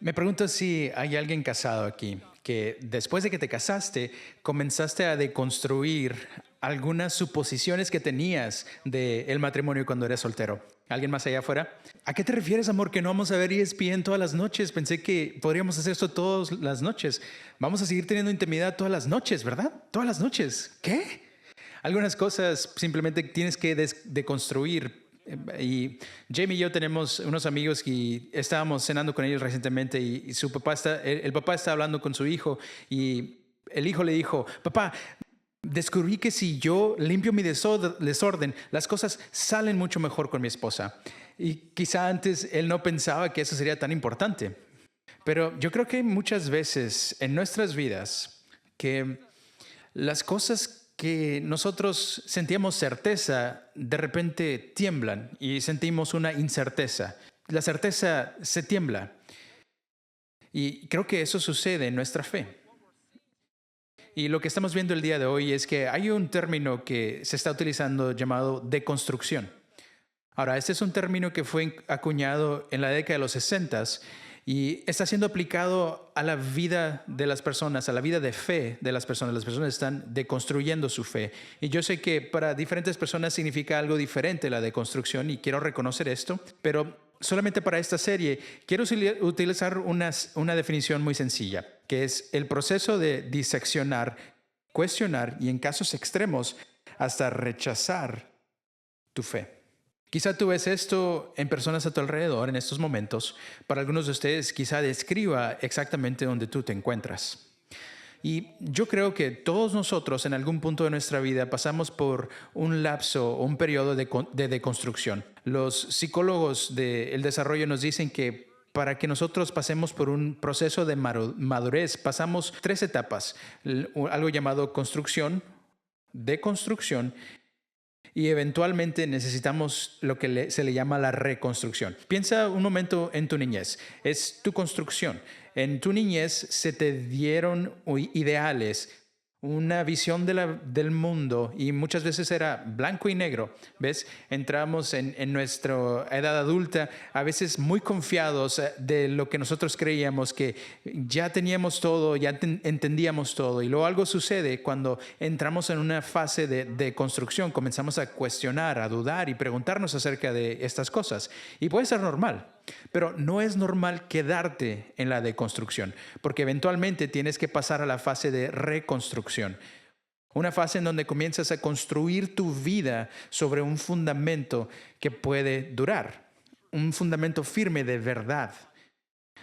Me pregunto si hay alguien casado aquí que después de que te casaste comenzaste a deconstruir algunas suposiciones que tenías del matrimonio cuando eres soltero. ¿Alguien más allá afuera? ¿A qué te refieres, amor? Que no vamos a ver ESPN todas las noches. Pensé que podríamos hacer esto todas las noches. Vamos a seguir teniendo intimidad todas las noches, ¿verdad? Todas las noches. ¿Qué? Algunas cosas simplemente tienes que deconstruir. Y Jamie y yo tenemos unos amigos y estábamos cenando con ellos recientemente y su papá el papá está hablando con su hijo y el hijo le dijo, papá, descubrí que si yo limpio mi desorden, las cosas salen mucho mejor con mi esposa. Y quizá antes él no pensaba que eso sería tan importante. Pero yo creo que muchas veces en nuestras vidas que las cosas que nosotros sentíamos certeza, de repente tiemblan y sentimos una incerteza. La certeza se tiembla y creo que eso sucede en nuestra fe. Y lo que estamos viendo el día de hoy es que hay un término que se está utilizando llamado deconstrucción. Ahora, este es un término que fue acuñado en la década de los 60 y está siendo aplicado a la vida de las personas, a la vida de fe de las personas. Las personas están deconstruyendo su fe. Y yo sé que para diferentes personas significa algo diferente la deconstrucción y quiero reconocer esto, pero solamente para esta serie quiero utilizar una definición muy sencilla, que es el proceso de diseccionar, cuestionar y en casos extremos hasta rechazar tu fe. Quizá tú ves esto en personas a tu alrededor en estos momentos. Para algunos de ustedes quizá describa exactamente donde tú te encuentras. Y yo creo que todos nosotros en algún punto de nuestra vida pasamos por un lapso o un periodo de deconstrucción. Los psicólogos del desarrollo nos dicen que para que nosotros pasemos por un proceso de madurez, pasamos tres etapas. Algo llamado construcción, deconstrucción y eventualmente necesitamos lo que se le llama la reconstrucción. Piensa un momento en tu niñez. Es tu construcción. En tu niñez se te dieron ideales, una visión del mundo y muchas veces era blanco y negro. ¿Ves? Entramos en nuestra edad adulta a veces muy confiados de lo que nosotros creíamos que ya teníamos todo, ya entendíamos todo. Y luego algo sucede cuando entramos en una fase de construcción, comenzamos a cuestionar, a dudar y preguntarnos acerca de estas cosas. Y puede ser normal. Pero no es normal quedarte en la deconstrucción, porque eventualmente tienes que pasar a la fase de reconstrucción. Una fase en donde comienzas a construir tu vida sobre un fundamento que puede durar, un fundamento firme de verdad.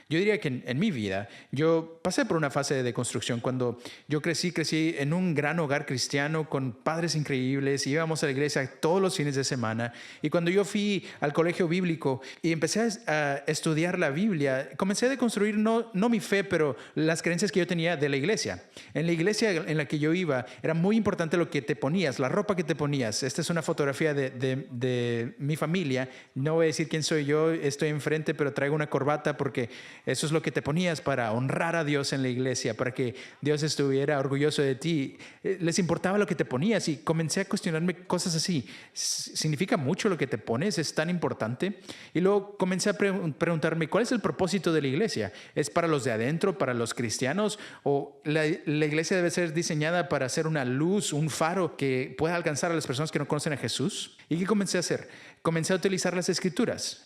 Yo diría que en mi vida, yo pasé por una fase de deconstrucción. Cuando yo crecí en un gran hogar cristiano con padres increíbles, íbamos a la iglesia todos los fines de semana. Y cuando yo fui al colegio bíblico y empecé a estudiar la Biblia, comencé a deconstruir no mi fe, pero las creencias que yo tenía de la iglesia. En la iglesia en la que yo iba, era muy importante lo que te ponías, la ropa que te ponías. Esta es una fotografía de mi familia. No voy a decir quién soy yo, estoy enfrente, pero traigo una corbata porque eso es lo que te ponías para honrar a Dios en la iglesia, para que Dios estuviera orgulloso de ti. Les importaba lo que te ponías y comencé a cuestionarme cosas así. ¿Significa mucho lo que te pones? ¿Es tan importante? Y luego comencé a preguntarme, ¿cuál es el propósito de la iglesia? ¿Es para los de adentro, para los cristianos? ¿O la iglesia debe ser diseñada para ser una luz, un faro que pueda alcanzar a las personas que no conocen a Jesús? ¿Y qué comencé a hacer? Comencé a utilizar las escrituras.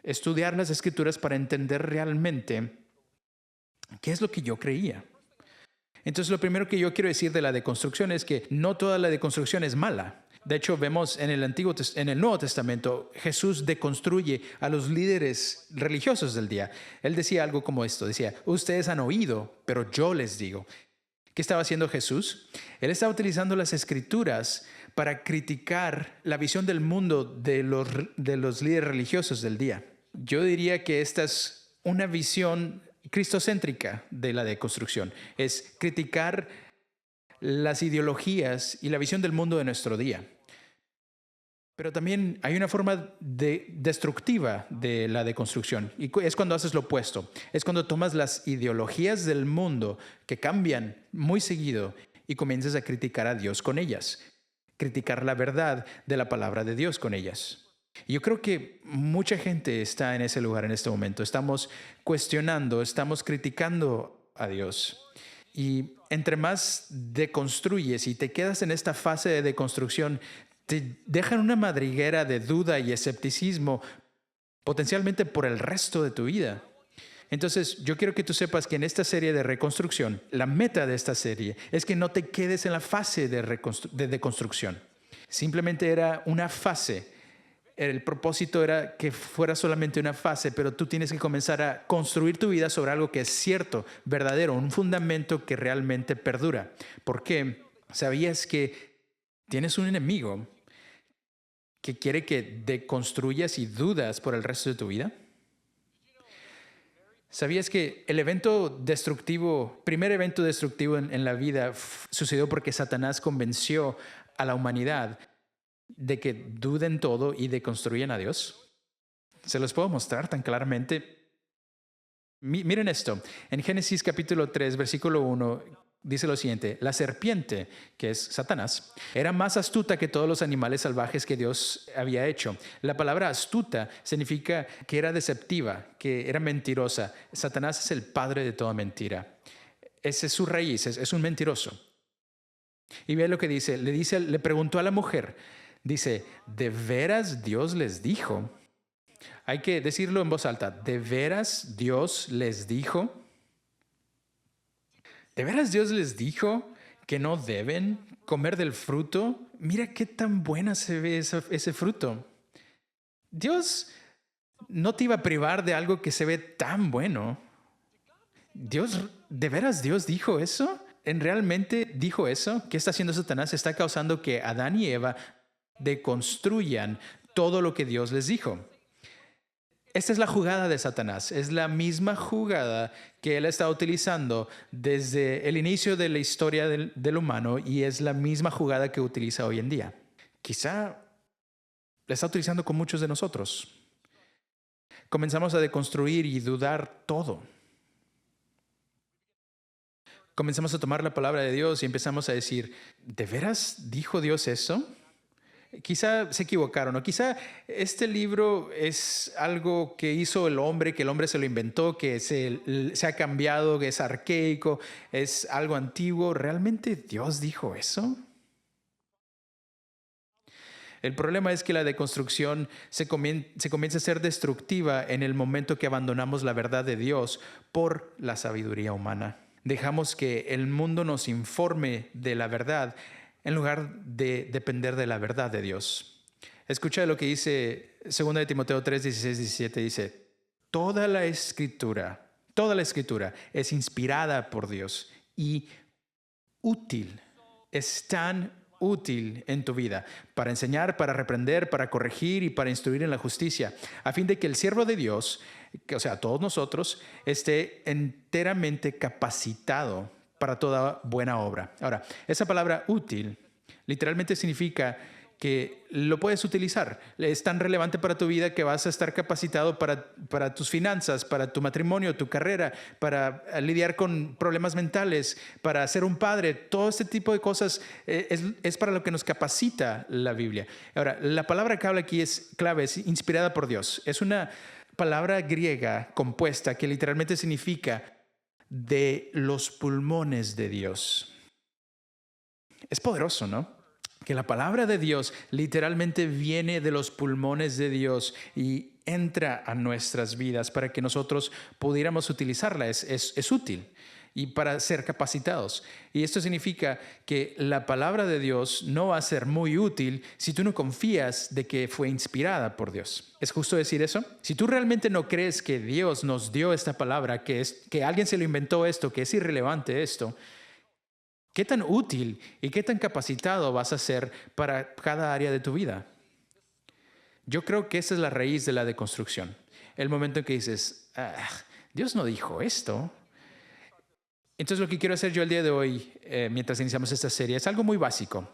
Estudiar las escrituras para entender realmente qué es lo que yo creía. Entonces, lo primero que yo quiero decir de la deconstrucción es que no toda la deconstrucción es mala. De hecho, vemos en el Nuevo Testamento, Jesús deconstruye a los líderes religiosos del día. Él decía algo como esto, decía, ustedes han oído, pero yo les digo. ¿Qué estaba haciendo Jesús? Él estaba utilizando las escrituras para criticar la visión del mundo de los líderes religiosos del día. Yo diría que esta es una visión cristocéntrica de la deconstrucción. Es criticar las ideologías y la visión del mundo de nuestro día. Pero también hay una forma destructiva de la deconstrucción y es cuando haces lo opuesto. Es cuando tomas las ideologías del mundo que cambian muy seguido y comienzas a criticar a Dios con ellas. Criticar la verdad de la palabra de Dios con ellas. Yo creo que mucha gente está en ese lugar en este momento. Estamos cuestionando, estamos criticando a Dios. Y entre más deconstruyes y te quedas en esta fase de deconstrucción, te dejan una madriguera de duda y escepticismo potencialmente por el resto de tu vida. Entonces, yo quiero que tú sepas que en esta serie de reconstrucción, la meta de esta serie es que no te quedes en la fase de deconstrucción. Simplemente era una fase. El propósito era que fuera solamente una fase, pero tú tienes que comenzar a construir tu vida sobre algo que es cierto, verdadero, un fundamento que realmente perdura. ¿Por qué? ¿Sabías que tienes un enemigo que quiere que deconstruyas y dudas por el resto de tu vida? ¿Sabías que el primer evento destructivo en la vida sucedió porque Satanás convenció a la humanidad de que duden todo y deconstruyan a Dios? Se los puedo mostrar tan claramente. Miren esto. En Génesis capítulo 3, versículo 1, dice lo siguiente: la serpiente, que es Satanás, era más astuta que todos los animales salvajes que Dios había hecho. La palabra astuta significa que era deceptiva, que era mentirosa. Satanás es el padre de toda mentira. Esa es su raíz, es un mentiroso. Y ve lo que dice. Le preguntó a la mujer, dice: ¿de veras Dios les dijo? Hay que decirlo en voz alta. ¿De veras Dios les dijo? ¿De veras Dios les dijo que no deben comer del fruto? Mira qué tan buena se ve ese fruto. Dios no te iba a privar de algo que se ve tan bueno. ¿De veras Dios dijo eso? ¿En realmente dijo eso? ¿Qué está haciendo Satanás? Está causando que Adán y Eva deconstruyan todo lo que Dios les dijo. Esta es la jugada de Satanás. Es la misma jugada que él está utilizando desde el inicio de la historia del humano, y es la misma jugada que utiliza hoy en día. Quizá la está utilizando con muchos de nosotros. Comenzamos a deconstruir y dudar todo. Comenzamos a tomar la palabra de Dios y empezamos a decir: ¿de veras dijo Dios eso? Quizá se equivocaron, o quizá este libro es algo que hizo el hombre, que el hombre se lo inventó, que se ha cambiado, que es arcaico, es algo antiguo. ¿Realmente Dios dijo eso? El problema es que la deconstrucción se comienza a ser destructiva en el momento que abandonamos la verdad de Dios por la sabiduría humana. Dejamos que el mundo nos informe de la verdad en lugar de depender de la verdad de Dios. Escucha lo que dice 2 de Timoteo 3, 16, 17. Dice: toda la escritura es inspirada por Dios y útil. Es tan útil en tu vida para enseñar, para reprender, para corregir y para instruir en la justicia, a fin de que el siervo de Dios, o sea, todos nosotros, esté enteramente capacitado para toda buena obra. Ahora, esa palabra útil literalmente significa que lo puedes utilizar. Es tan relevante para tu vida que vas a estar capacitado para tus finanzas, para tu matrimonio, tu carrera, para lidiar con problemas mentales, para ser un padre. Todo este tipo de cosas es para lo que nos capacita la Biblia. Ahora, la palabra que habla aquí es clave, es inspirada por Dios. Es una palabra griega compuesta que literalmente significa de los pulmones de Dios. Es poderoso, ¿no? Que la palabra de Dios literalmente viene de los pulmones de Dios y entra a nuestras vidas para que nosotros pudiéramos utilizarla. Es útil y para ser capacitados. Y esto significa que la palabra de Dios no va a ser muy útil si tú no confías de que fue inspirada por Dios. ¿Es justo decir eso? Si tú realmente no crees que Dios nos dio esta palabra, que alguien se lo inventó esto, que es irrelevante esto, ¿qué tan útil y qué tan capacitado vas a ser para cada área de tu vida? Yo creo que esa es la raíz de la deconstrucción. El momento en que dices: Dios no dijo esto. Entonces lo que quiero hacer yo el día de hoy, mientras iniciamos esta serie, es algo muy básico.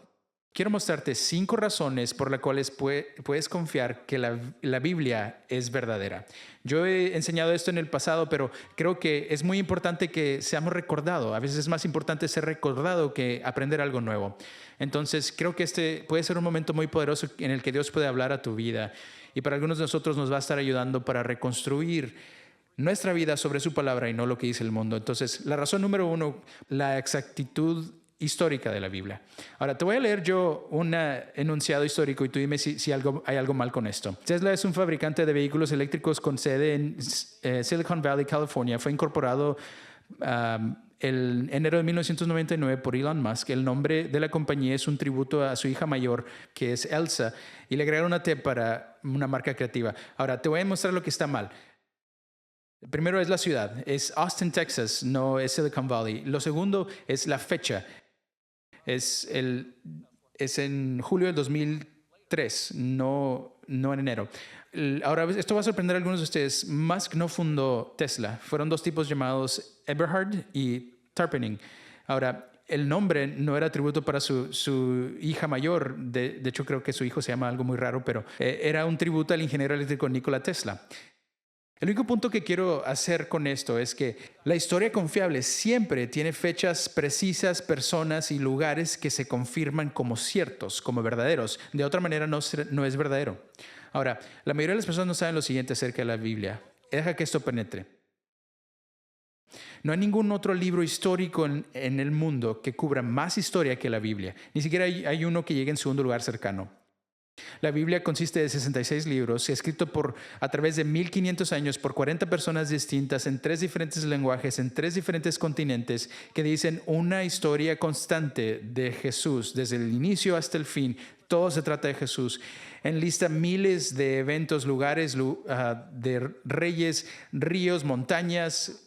Quiero mostrarte 5 razones por las cuales puedes confiar que la Biblia es verdadera. Yo he enseñado esto en el pasado, pero creo que es muy importante que seamos recordados. A veces es más importante ser recordado que aprender algo nuevo. Entonces creo que este puede ser un momento muy poderoso en el que Dios puede hablar a tu vida Y para algunos de nosotros nos va a estar ayudando para reconstruir nuestra vida sobre su palabra y no lo que dice el mundo. Entonces, la razón número uno, la exactitud histórica de la Biblia. Ahora, te voy a leer yo un enunciado histórico y tú dime si hay algo mal con esto. Tesla es un fabricante de vehículos eléctricos con sede en Silicon Valley, California. Fue incorporado el enero de 1999 por Elon Musk. El nombre de la compañía es un tributo a su hija mayor, que es Elsa, y le agregaron una T para una marca creativa. Ahora, te voy a mostrar lo que está mal. Primero es la ciudad, es Austin, Texas, no es Silicon Valley. Lo segundo es la fecha. Es en julio del 2003, no en enero. Ahora, esto va a sorprender a algunos de ustedes. Musk no fundó Tesla. Fueron dos tipos llamados Eberhard y Tarpenning. Ahora, el nombre no era tributo para su hija mayor. De hecho, creo que su hijo se llama algo muy raro, pero era un tributo al ingeniero eléctrico Nikola Tesla. El único punto que quiero hacer con esto es que la historia confiable siempre tiene fechas precisas, personas y lugares que se confirman como ciertos, como verdaderos. De otra manera no es verdadero. Ahora, la mayoría de las personas no saben lo siguiente acerca de la Biblia. Deja que esto penetre. No hay ningún otro libro histórico en el mundo que cubra más historia que la Biblia. Ni siquiera hay uno que llegue en segundo lugar cercano. La Biblia consiste de 66 libros, escrito a través de 1500 años por 40 personas distintas en 3 diferentes lenguajes, en 3 diferentes continentes, que dicen una historia constante de Jesús, desde el inicio hasta el fin. Todo se trata de Jesús. Enlista miles de eventos, lugares, de reyes, ríos, montañas.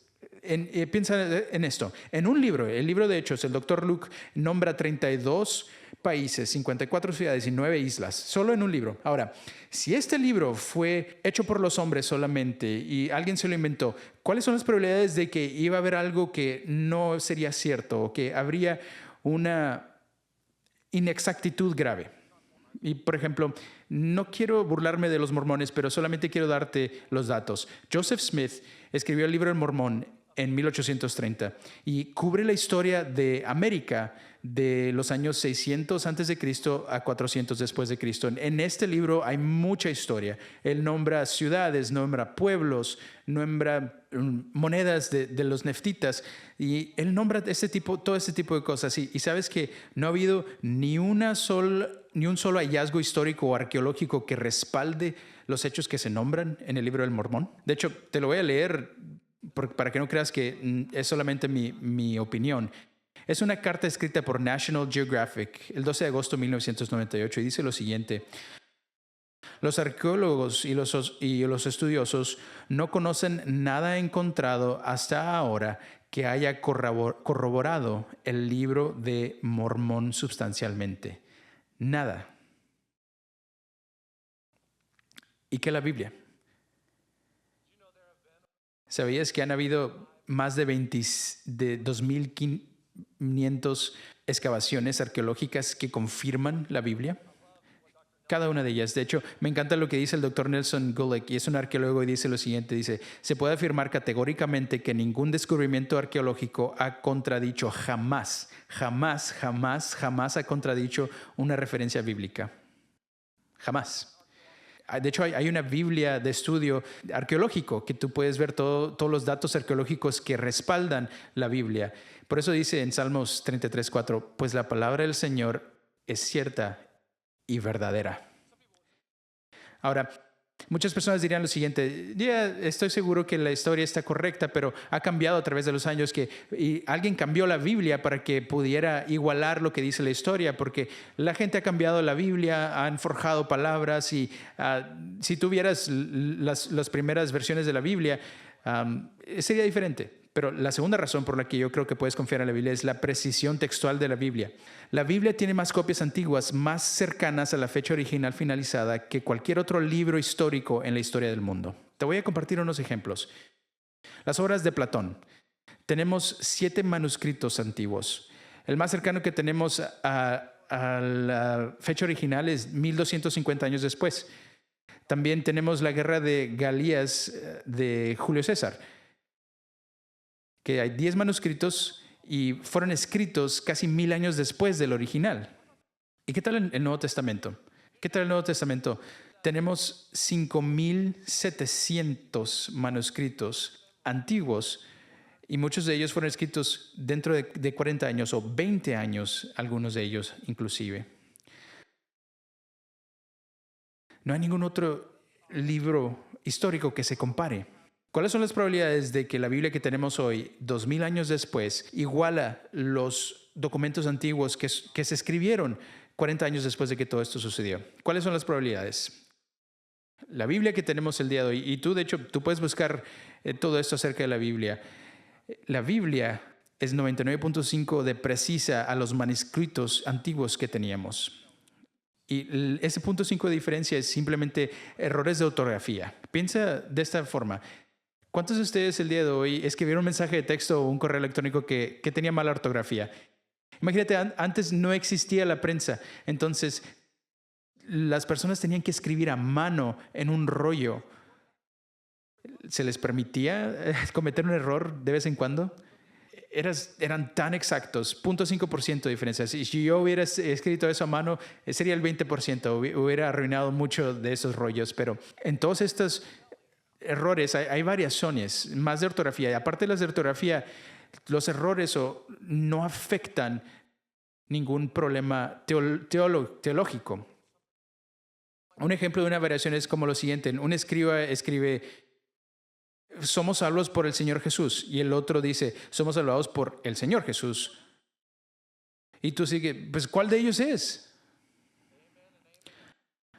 Piensa en esto. En un libro, el libro de Hechos, el Dr. Luke nombra 32 países, 54 ciudades y 9 islas, solo en un libro. Ahora, si este libro fue hecho por los hombres solamente y alguien se lo inventó, ¿cuáles son las probabilidades de que iba a haber algo que no sería cierto o que habría una inexactitud grave? Y, por ejemplo, no quiero burlarme de los mormones, pero solamente quiero darte los datos. Joseph Smith escribió el libro del Mormón en 1830 y cubre la historia de América de los años 600 antes de Cristo a 400 después de Cristo. En este libro hay mucha historia. Él nombra ciudades, nombra pueblos, nombra monedas de los neftitas y él nombra todo este tipo de cosas. Y sabes que no ha habido ni un solo hallazgo histórico o arqueológico que respalde los hechos que se nombran en el libro del Mormón. De hecho, te lo voy a leer para que no creas que es solamente mi opinión. Es una carta escrita por National Geographic el 12 de agosto de 1998 y dice lo siguiente: los arqueólogos y los estudiosos no conocen nada encontrado hasta ahora que haya corroborado el libro de Mormón sustancialmente. Nada. ¿Y qué la Biblia? ¿Sabías que han habido más de 2.500 excavaciones arqueológicas que confirman la Biblia? Cada una de ellas. De hecho, me encanta lo que dice el Dr. Nelson Gulick, y es un arqueólogo, y dice lo siguiente, dice: se puede afirmar categóricamente que ningún descubrimiento arqueológico ha contradicho jamás ha contradicho una referencia bíblica. Jamás. De hecho, hay una Biblia de estudio arqueológico que tú puedes ver todos los datos arqueológicos que respaldan la Biblia. Por eso dice en Salmos 33:4, pues la palabra del Señor es cierta y verdadera. Ahora, muchas personas dirían lo siguiente: estoy seguro que la historia está correcta, pero ha cambiado a través de los años, y alguien cambió la Biblia para que pudiera igualar lo que dice la historia, porque la gente ha cambiado la Biblia, han forjado palabras, y si tuvieras las primeras versiones de la Biblia, sería diferente. Pero la segunda razón por la que yo creo que puedes confiar en la Biblia es la precisión textual de la Biblia. La Biblia tiene más copias antiguas, más cercanas a la fecha original finalizada que cualquier otro libro histórico en la historia del mundo. Te voy a compartir unos ejemplos. Las obras de Platón. Tenemos 7 manuscritos antiguos. El más cercano que tenemos a la fecha original es 1250 años después. También tenemos la guerra de Galías de Julio César, que hay 10 manuscritos y fueron escritos casi 1000 años después del original. ¿Y qué tal el Nuevo Testamento? ¿Qué tal el Nuevo Testamento? Tenemos 5.700 manuscritos antiguos y muchos de ellos fueron escritos dentro de 40 años o 20 años, algunos de ellos inclusive. No hay ningún otro libro histórico que se compare. ¿Cuáles son las probabilidades de que la Biblia que tenemos hoy, 2000 años después, iguala los documentos antiguos que se escribieron 40 años después de que todo esto sucedió? ¿Cuáles son las probabilidades? La Biblia que tenemos el día de hoy, y tú, de hecho, tú puedes buscar todo esto acerca de la Biblia. La Biblia es 99.5 de precisa a los manuscritos antiguos que teníamos. Y ese 0.5 de diferencia es simplemente errores de ortografía. Piensa de esta forma. ¿Cuántos de ustedes el día de hoy escribieron un mensaje de texto o un correo electrónico que tenía mala ortografía? Imagínate, antes no existía la prensa, entonces las personas tenían que escribir a mano en un rollo. ¿Se les permitía cometer un error de vez en cuando? Eran tan exactos, 0.5% de diferencia. Si yo hubiera escrito eso a mano, sería el 20%, hubiera arruinado mucho de esos rollos, pero en todos estos errores hay variaciones, más de ortografía, y aparte de las de ortografía, los errores no afectan ningún problema teológico. Un ejemplo de una variación es como lo siguiente: un escriba escribe somos salvos por el Señor Jesús, y el otro dice somos salvados por el Señor Jesús, y tú sigues, pues ¿cuál de ellos es?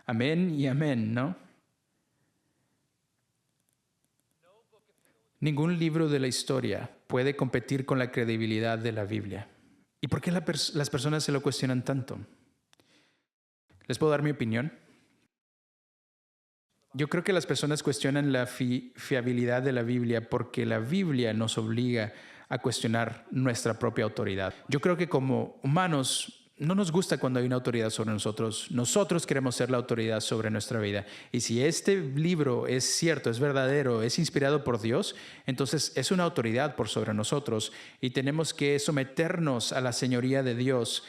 Amén y amén, ¿no? Ningún libro de la historia puede competir con la credibilidad de la Biblia. ¿Y por qué las personas se lo cuestionan tanto? ¿Les puedo dar mi opinión? Yo creo que las personas cuestionan la fiabilidad de la Biblia porque la Biblia nos obliga a cuestionar nuestra propia autoridad. Yo creo que como humanos no nos gusta cuando hay una autoridad sobre nosotros. Nosotros queremos ser la autoridad sobre nuestra vida. Y si este libro es cierto, es verdadero, es inspirado por Dios, entonces es una autoridad por sobre nosotros y tenemos que someternos a la señoría de Dios.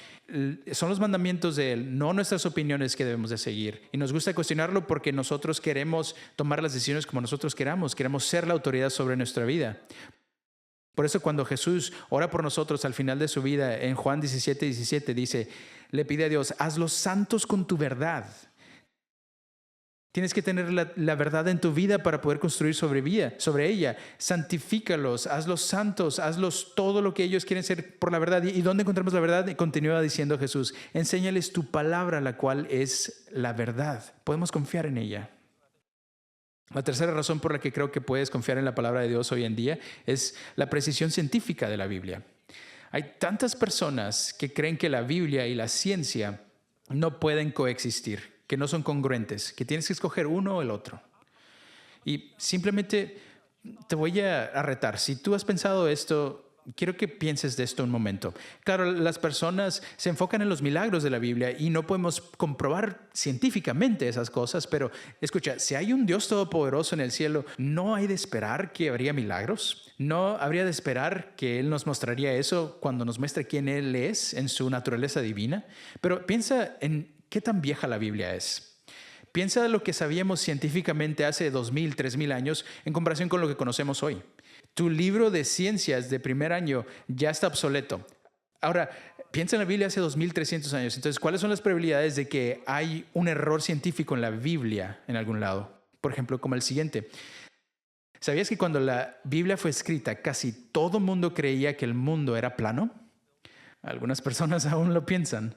Son los mandamientos de Él, no nuestras opiniones que debemos de seguir. Y nos gusta cuestionarlo porque nosotros queremos tomar las decisiones como nosotros queramos ser la autoridad sobre nuestra vida. Por eso cuando Jesús ora por nosotros al final de su vida, en Juan 17:17 dice, le pide a Dios, hazlos santos con tu verdad. Tienes que tener la verdad en tu vida para poder construir sobre ella. Santifícalos, hazlos santos, hazlos todo lo que ellos quieren ser por la verdad. ¿Y dónde encontramos la verdad? Y continúa diciendo Jesús, enséñales tu palabra, la cual es la verdad. Podemos confiar en ella. La tercera razón por la que creo que puedes confiar en la palabra de Dios hoy en día es la precisión científica de la Biblia. Hay tantas personas que creen que la Biblia y la ciencia no pueden coexistir, que no son congruentes, que tienes que escoger uno o el otro. Y simplemente te voy a retar. Si tú has pensado esto, quiero que pienses de esto un momento. Claro, las personas se enfocan en los milagros de la Biblia y no podemos comprobar científicamente esas cosas, pero escucha, si hay un Dios todopoderoso en el cielo, ¿no hay de esperar que habría milagros? ¿No habría de esperar que Él nos mostraría eso cuando nos muestre quién Él es en su naturaleza divina? Pero piensa en qué tan vieja la Biblia es. Piensa en lo que sabíamos científicamente hace 2000, 3000 años en comparación con lo que conocemos hoy. Tu libro de ciencias de primer año ya está obsoleto. Ahora, piensa en la Biblia hace 2300 años. Entonces, ¿cuáles son las probabilidades de que hay un error científico en la Biblia en algún lado? Por ejemplo, como el siguiente. ¿Sabías que cuando la Biblia fue escrita, casi todo el mundo creía que el mundo era plano? Algunas personas aún lo piensan.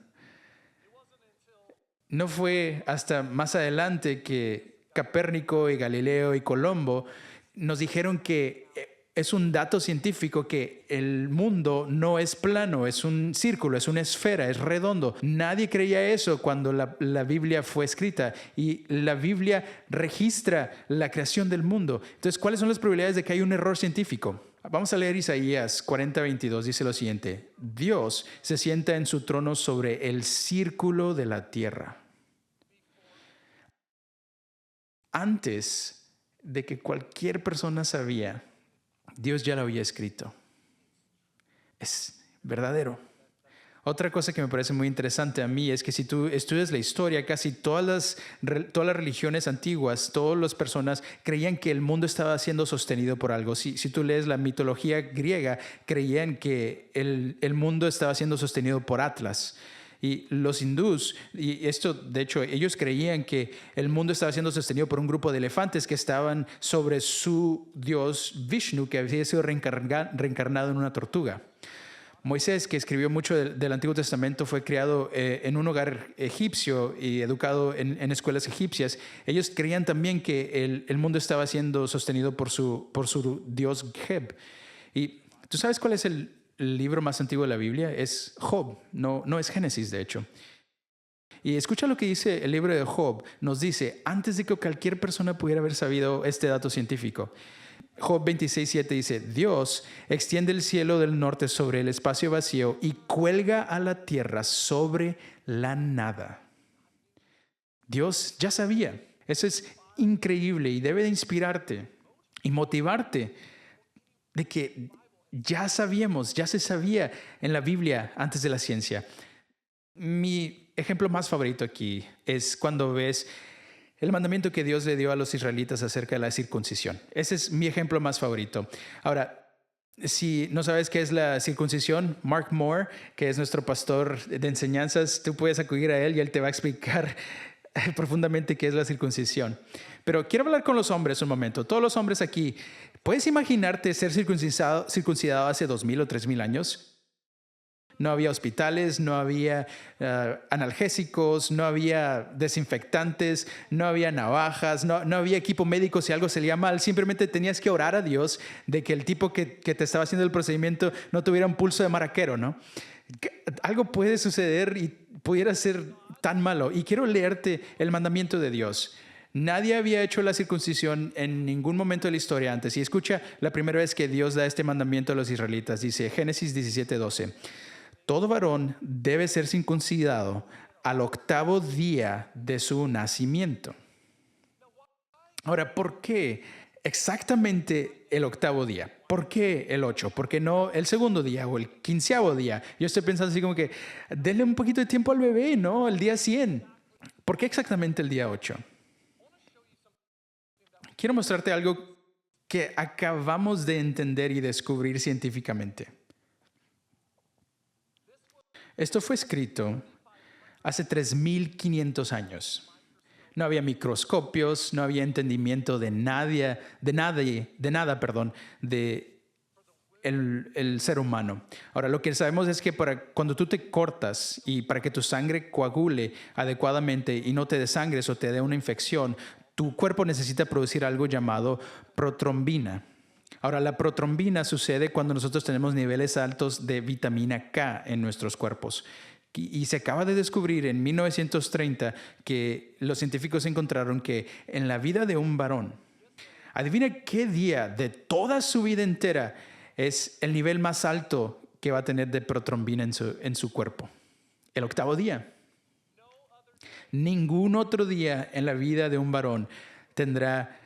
No fue hasta más adelante que Copérnico y Galileo y Colombo nos dijeron que es un dato científico que el mundo no es plano, es un círculo, es una esfera, es redondo. Nadie creía eso cuando la Biblia fue escrita y la Biblia registra la creación del mundo. Entonces, ¿cuáles son las probabilidades de que haya un error científico? Vamos a leer Isaías 40:22, dice lo siguiente: Dios se sienta en su trono sobre el círculo de la tierra. Antes de que cualquier persona sabía, Dios ya lo había escrito. Es verdadero. Otra cosa que me parece muy interesante a mí es que si tú estudias la historia, casi todas las religiones antiguas, todas las personas creían que el mundo estaba siendo sostenido por algo. Si tú lees la mitología griega, creían que el mundo estaba siendo sostenido por Atlas. Y los hindús, y esto de hecho, ellos creían que el mundo estaba siendo sostenido por un grupo de elefantes que estaban sobre su dios Vishnu, que había sido reencarnado en una tortuga. Moisés, que escribió mucho del Antiguo Testamento, fue criado en un hogar egipcio y educado en escuelas egipcias. Ellos creían también que el mundo estaba siendo sostenido por su dios Geb. ¿Y tú sabes cuál es el libro más antiguo de la Biblia? Es Job, no es Génesis, de hecho. Y escucha lo que dice el libro de Job. Nos dice, antes de que cualquier persona pudiera haber sabido este dato científico, Job 26:7 dice, Dios extiende el cielo del norte sobre el espacio vacío y cuelga a la tierra sobre la nada. Dios ya sabía. Eso es increíble y debe de inspirarte y motivarte de que ya sabíamos, ya se sabía en la Biblia antes de la ciencia. Mi ejemplo más favorito aquí es cuando ves el mandamiento que Dios le dio a los israelitas acerca de la circuncisión. Ese es mi ejemplo más favorito. Ahora, si no sabes qué es la circuncisión, Mark Moore, que es nuestro pastor de enseñanzas, tú puedes acudir a él y él te va a explicar profundamente qué es la circuncisión. Pero quiero hablar con los hombres un momento. Todos los hombres aquí, ¿puedes imaginarte ser circuncidado hace 2000 o 3000 años? No había hospitales, no había analgésicos, no había desinfectantes, no había navajas, no había equipo médico si algo salía mal. Simplemente tenías que orar a Dios de que el tipo que te estaba haciendo el procedimiento no tuviera un pulso de maraquero, ¿no? Algo puede suceder y pudiera ser tan malo. Y quiero leerte el mandamiento de Dios. Nadie había hecho la circuncisión en ningún momento de la historia antes. Y escucha la primera vez que Dios da este mandamiento a los israelitas. Dice Génesis 17:12. Todo varón debe ser circuncidado al 8º día de su nacimiento. Ahora, ¿por qué exactamente el 8º día? ¿Por qué el 8? ¿Por qué no el segundo día o el 15º día? Yo estoy pensando así como que, denle un poquito de tiempo al bebé, ¿no? El día 100. ¿Por qué exactamente el día 8? Quiero mostrarte algo que acabamos de entender y descubrir científicamente. Esto fue escrito hace 3500 años. No había microscopios, no había entendimiento de nada, el ser humano. Ahora, lo que sabemos es que cuando tú te cortas y para que tu sangre coagule adecuadamente y no te desangres o te dé una infección, tu cuerpo necesita producir algo llamado protrombina. Ahora, la protrombina sucede cuando nosotros tenemos niveles altos de vitamina K en nuestros cuerpos. Y se acaba de descubrir en 1930 que los científicos encontraron que en la vida de un varón, adivina qué día de toda su vida entera es el nivel más alto que va a tener de protrombina en su cuerpo. El 8º día. Ningún otro día en la vida de un varón tendrá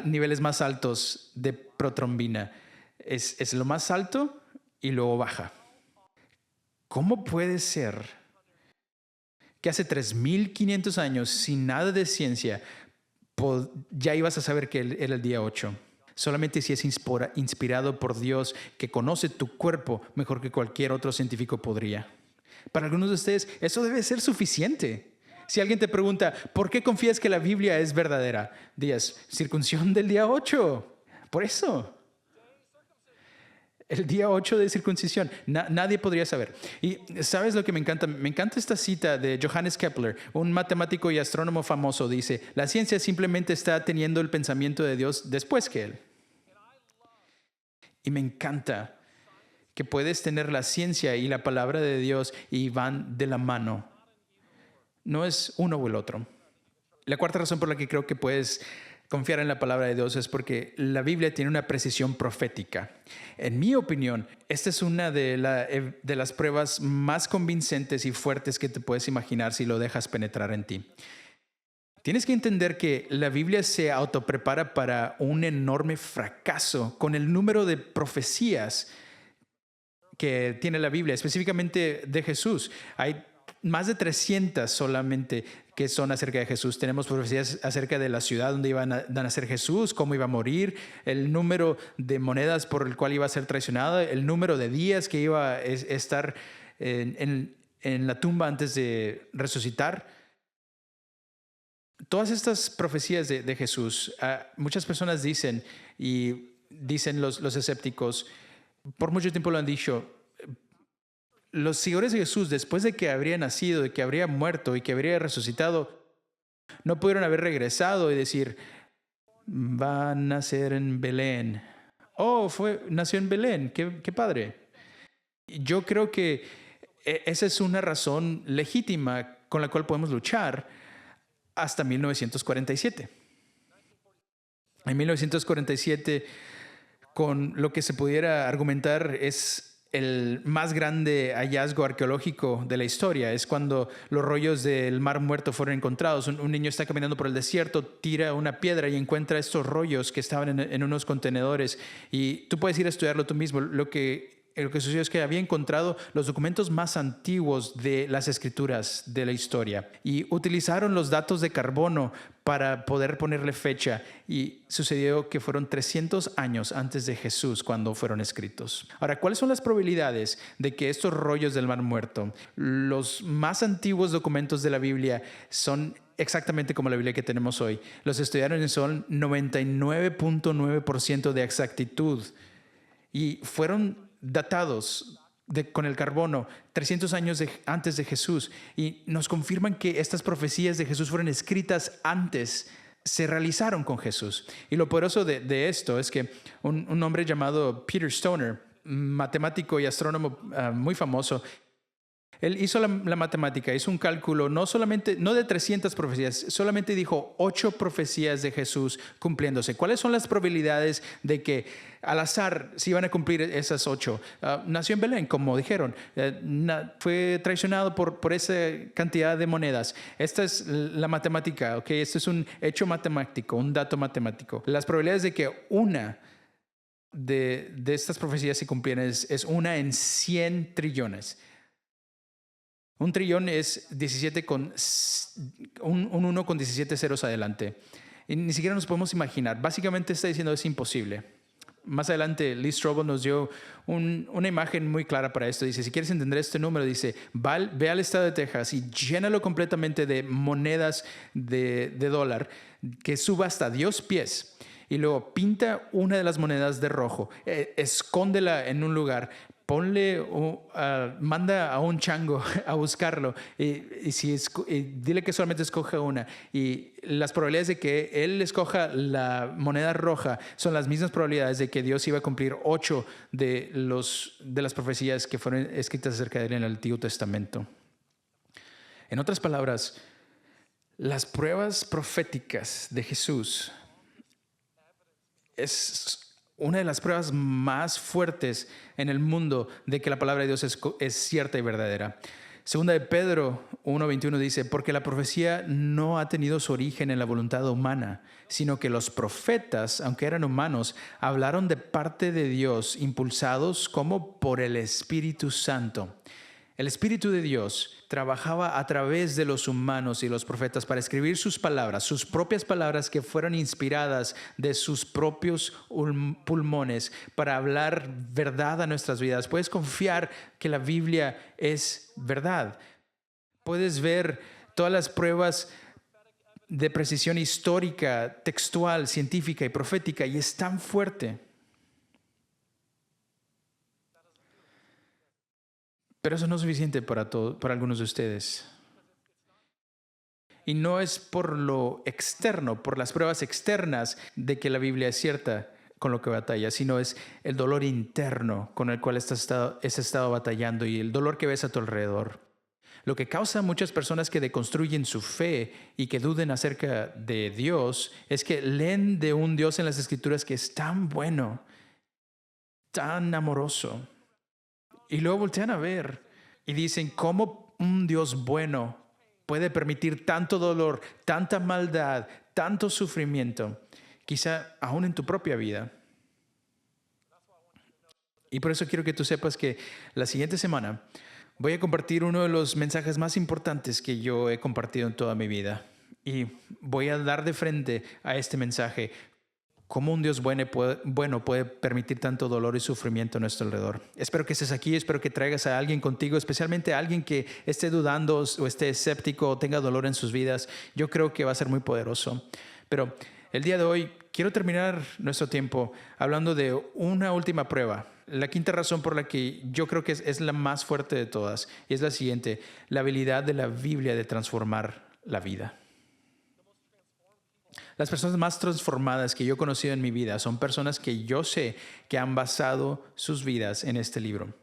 niveles más altos de protrombina. Es lo más alto y luego baja. ¿Cómo puede ser que hace 3500 años, sin nada de ciencia, ya ibas a saber que era el día 8? Solamente si es inspirado por Dios, que conoce tu cuerpo mejor que cualquier otro científico podría. Para algunos de ustedes, eso debe ser suficiente. Si alguien te pregunta, ¿por qué confías que la Biblia es verdadera? Digas, circuncisión del día 8. Por eso. El día 8 de circuncisión. Nadie podría saber. Y ¿sabes lo que me encanta? Me encanta esta cita de Johannes Kepler, un matemático y astrónomo famoso. Dice, la ciencia simplemente está teniendo el pensamiento de Dios después que Él. Y me encanta que puedes tener la ciencia y la palabra de Dios y van de la mano. No es uno o el otro. La cuarta razón por la que creo que puedes confiar en la palabra de Dios es porque la Biblia tiene una precisión profética. En mi opinión, esta es una de las pruebas más convincentes y fuertes que te puedes imaginar si lo dejas penetrar en ti. Tienes que entender que la Biblia se autoprepara para un enorme fracaso con el número de profecías que tiene la Biblia, específicamente de Jesús. Hay más de 300 solamente que son acerca de Jesús. Tenemos profecías acerca de la ciudad donde iba a nacer Jesús, cómo iba a morir, el número de monedas por el cual iba a ser traicionado, el número de días que iba a estar en la tumba antes de resucitar. Todas estas profecías de Jesús, muchas personas dicen, y dicen los escépticos, por mucho tiempo lo han dicho, los seguidores de Jesús, después de que habría nacido, de que habría muerto y que habría resucitado, no pudieron haber regresado y decir, va a nacer en Belén. Oh, nació en Belén, qué padre. Yo creo que esa es una razón legítima con la cual podemos luchar hasta 1947. En 1947, con lo que se pudiera argumentar es el más grande hallazgo arqueológico de la historia. Es cuando los rollos del Mar Muerto fueron encontrados. Un niño está caminando por el desierto, tira una piedra y encuentra estos rollos que estaban en unos contenedores. Y tú puedes ir a estudiarlo tú mismo. Lo que sucedió es que había encontrado los documentos más antiguos de las escrituras de la historia y utilizaron los datos de carbono para poder ponerle fecha, y sucedió que fueron 300 años antes de Jesús cuando fueron escritos. Ahora, ¿cuáles son las probabilidades de que estos rollos del Mar Muerto, los más antiguos documentos de la Biblia, son exactamente como la Biblia que tenemos hoy? Los estudiaron y son 99.9% de exactitud y fueron datados con el carbono 300 años antes de Jesús, y nos confirman que estas profecías de Jesús fueron escritas antes, se realizaron con Jesús. Y lo poderoso de esto es que un hombre llamado Peter Stoner, matemático y astrónomo muy famoso, él hizo la matemática, hizo un cálculo no de 300 profecías, solamente dijo 8 profecías de Jesús cumpliéndose. ¿Cuáles son las probabilidades de que al azar se iban a cumplir esas 8? Nació en Belén, como dijeron. Fue traicionado por esa cantidad de monedas. Esta es la matemática, ¿ok? Este es un hecho matemático, un dato matemático. Las probabilidades de que una de estas profecías se cumplieran es una en 100 trillones. Un trillón es 17 un 1 con 17 ceros adelante. Y ni siquiera nos podemos imaginar. Básicamente está diciendo es imposible. Más adelante, Lee Strobel nos dio una imagen muy clara para esto. Dice, si quieres entender este número, dice, ve al estado de Texas y llénalo completamente de monedas de dólar que suba hasta 10 pies. Y luego pinta una de las monedas de rojo, escóndela en un lugar, manda a un chango a buscarlo y dile que solamente escoja una, y las probabilidades de que él escoja la moneda roja son las mismas probabilidades de que Dios iba a cumplir 8 de las profecías que fueron escritas acerca de él en el Antiguo Testamento. En otras palabras, las pruebas proféticas de Jesús es una de las pruebas más fuertes en el mundo de que la palabra de Dios es cierta y verdadera. Segunda de Pedro 1:21 dice, porque la profecía no ha tenido su origen en la voluntad humana, sino que los profetas, aunque eran humanos, hablaron de parte de Dios, impulsados como por el Espíritu Santo. El Espíritu de Dios trabajaba a través de los humanos y los profetas para escribir sus palabras, sus propias palabras que fueron inspiradas de sus propios pulmones para hablar verdad a nuestras vidas. Puedes confiar que la Biblia es verdad. Puedes ver todas las pruebas de precisión histórica, textual, científica y profética, y es tan fuerte. Pero eso no es suficiente para algunos de ustedes. Y no es por lo externo, por las pruebas externas de que la Biblia es cierta con lo que batalla, sino es el dolor interno con el cual has estado batallando y el dolor que ves a tu alrededor. Lo que causa a muchas personas que deconstruyen su fe y que duden acerca de Dios es que leen de un Dios en las Escrituras que es tan bueno, tan amoroso. Y luego voltean a ver y dicen, ¿cómo un Dios bueno puede permitir tanto dolor, tanta maldad, tanto sufrimiento? Quizá aún en tu propia vida. Y por eso quiero que tú sepas que la siguiente semana voy a compartir uno de los mensajes más importantes que yo he compartido en toda mi vida. Y voy a dar de frente a este mensaje cómo un Dios bueno puede permitir tanto dolor y sufrimiento a nuestro alrededor. Espero que estés aquí, espero que traigas a alguien contigo, especialmente a alguien que esté dudando o esté escéptico o tenga dolor en sus vidas. Yo creo que va a ser muy poderoso. Pero el día de hoy quiero terminar nuestro tiempo hablando de una última prueba. La quinta razón por la que yo creo que es la más fuerte de todas y es la siguiente: la habilidad de la Biblia de transformar la vida. Las personas más transformadas que yo he conocido en mi vida son personas que yo sé que han basado sus vidas en este libro.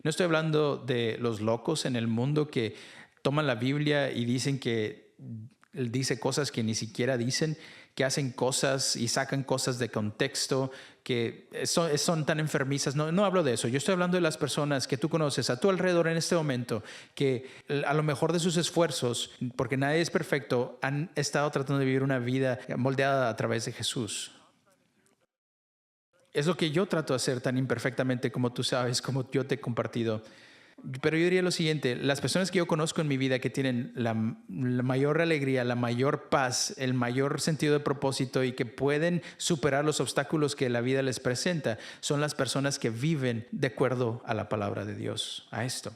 No estoy hablando de los locos en el mundo que toman la Biblia y dicen que dice cosas que ni siquiera dicen, que hacen cosas y sacan cosas de contexto, que son tan enfermizas. No hablo de eso. Yo estoy hablando de las personas que tú conoces a tu alrededor en este momento, que a lo mejor de sus esfuerzos, porque nadie es perfecto, han estado tratando de vivir una vida moldeada a través de Jesús. Es lo que yo trato de hacer tan imperfectamente como tú sabes, como yo te he compartido. Pero yo diría lo siguiente: las personas que yo conozco en mi vida que tienen la mayor alegría, la mayor paz, el mayor sentido de propósito y que pueden superar los obstáculos que la vida les presenta, son las personas que viven de acuerdo a la palabra de Dios, a esto.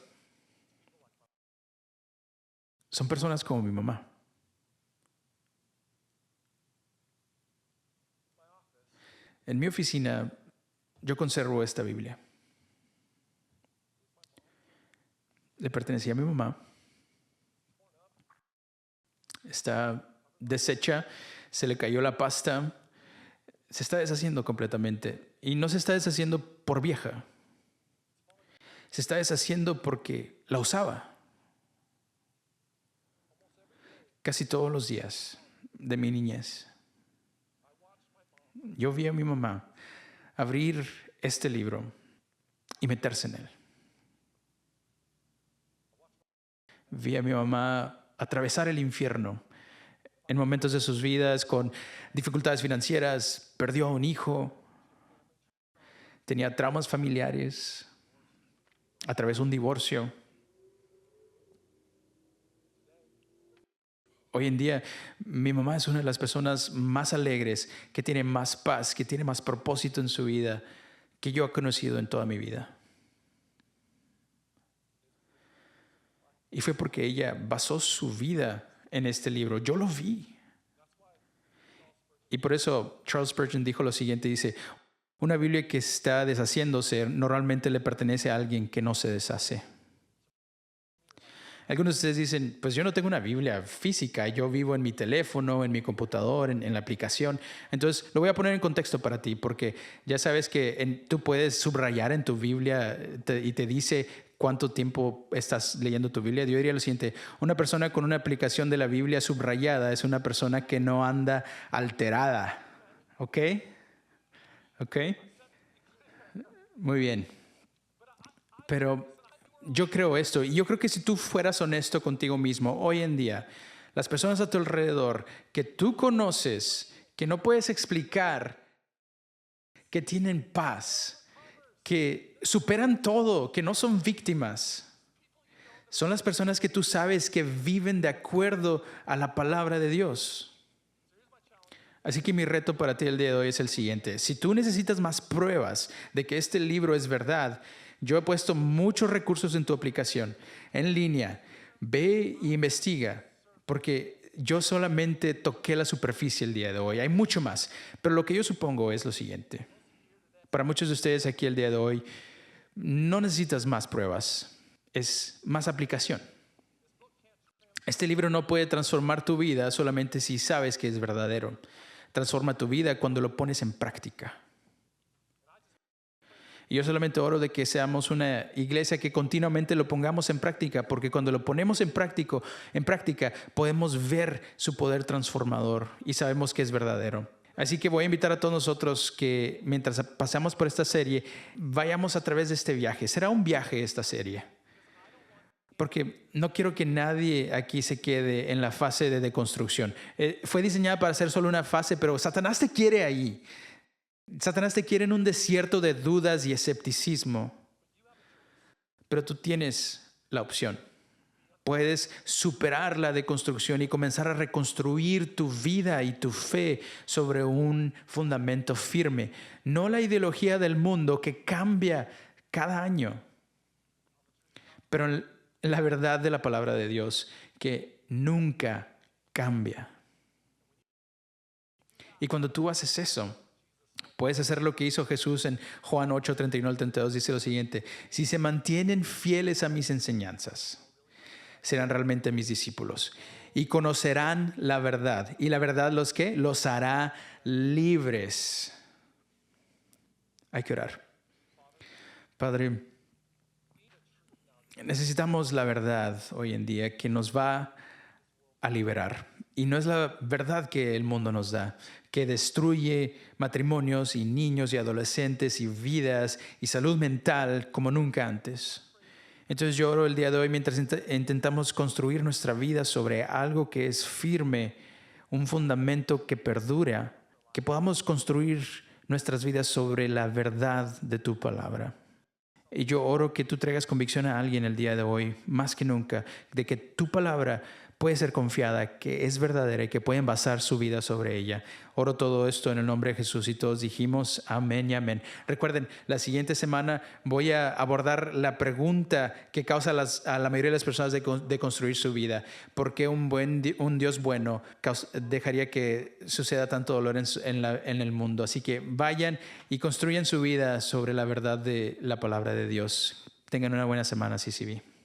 Son personas como mi mamá. En mi oficina yo conservo esta Biblia. Le pertenecía a mi mamá. Está deshecha, se le cayó la pasta, se está deshaciendo completamente. Y no se está deshaciendo por vieja. Se está deshaciendo porque la usaba casi todos los días de mi niñez. Yo vi a mi mamá abrir este libro y meterse en él. Vi a mi mamá atravesar el infierno en momentos de sus vidas con dificultades financieras, perdió a un hijo, tenía traumas familiares, atravesó un divorcio. Hoy en día, mi mamá es una de las personas más alegres, que tiene más paz, que tiene más propósito en su vida que yo he conocido en toda mi vida. Y fue porque ella basó su vida en este libro. Yo lo vi. Y por eso Charles Spurgeon dijo lo siguiente, dice: una Biblia que está deshaciéndose normalmente le pertenece a alguien que no se deshace. Algunos de ustedes dicen: pues yo no tengo una Biblia física, yo vivo en mi teléfono, en mi computador, en la aplicación. Entonces lo voy a poner en contexto para ti, porque ya sabes que tú puedes subrayar en tu Biblia y te dice cuánto tiempo estás leyendo tu Biblia. Yo diría lo siguiente: una persona con una aplicación de la Biblia subrayada es una persona que no anda alterada. ¿Ok? ¿Ok? Muy bien. Pero yo creo esto, y yo creo que si tú fueras honesto contigo mismo hoy en día, las personas a tu alrededor que tú conoces, que no puedes explicar, que tienen paz, que superan todo, que no son víctimas, son las personas que tú sabes que viven de acuerdo a la palabra de Dios. Así que mi reto para ti el día de hoy es el siguiente: si tú necesitas más pruebas de que este libro es verdad, yo he puesto muchos recursos en tu aplicación, en línea. Ve e investiga, porque yo solamente toqué la superficie el día de hoy. Hay mucho más, pero lo que yo supongo es lo siguiente: para muchos de ustedes aquí el día de hoy, no necesitas más pruebas, es más aplicación. Este libro no puede transformar tu vida solamente si sabes que es verdadero. Transforma tu vida cuando lo pones en práctica. Y yo solamente oro de que seamos una iglesia que continuamente lo pongamos en práctica, porque cuando lo ponemos en práctica podemos ver su poder transformador y sabemos que es verdadero. Así que voy a invitar a todos nosotros que mientras pasamos por esta serie, vayamos a través de este viaje. Será un viaje esta serie, porque no quiero que nadie aquí se quede en la fase de deconstrucción. Fue diseñada para ser solo una fase, pero Satanás te quiere ahí. Satanás te quiere en un desierto de dudas y escepticismo, pero tú tienes la opción. Puedes superar la deconstrucción y comenzar a reconstruir tu vida y tu fe sobre un fundamento firme. No la ideología del mundo que cambia cada año, pero la verdad de la palabra de Dios que nunca cambia. Y cuando tú haces eso, puedes hacer lo que hizo Jesús en Juan 8, 31 al 32. Dice lo siguiente: si se mantienen fieles a mis enseñanzas, serán realmente mis discípulos y conocerán la verdad. Y la verdad, ¿los qué? Los hará libres. Hay que orar. Padre, necesitamos la verdad hoy en día que nos va a liberar. Y no es la verdad que el mundo nos da, que destruye matrimonios y niños y adolescentes y vidas y salud mental como nunca antes. Entonces yo oro el día de hoy mientras intentamos construir nuestra vida sobre algo que es firme, un fundamento que perdura, que podamos construir nuestras vidas sobre la verdad de tu palabra. Y yo oro que tú traigas convicción a alguien el día de hoy, más que nunca, de que tu palabra puede ser confiada, que es verdadera y que pueden basar su vida sobre ella. Oro todo esto en el nombre de Jesús y todos dijimos amén y amén. Recuerden, la siguiente semana voy a abordar la pregunta que causa a la mayoría de las personas de construir su vida. ¿Por qué un Dios bueno dejaría que suceda tanto dolor en el mundo? Así que vayan y construyan su vida sobre la verdad de la palabra de Dios. Tengan una buena semana, CCB.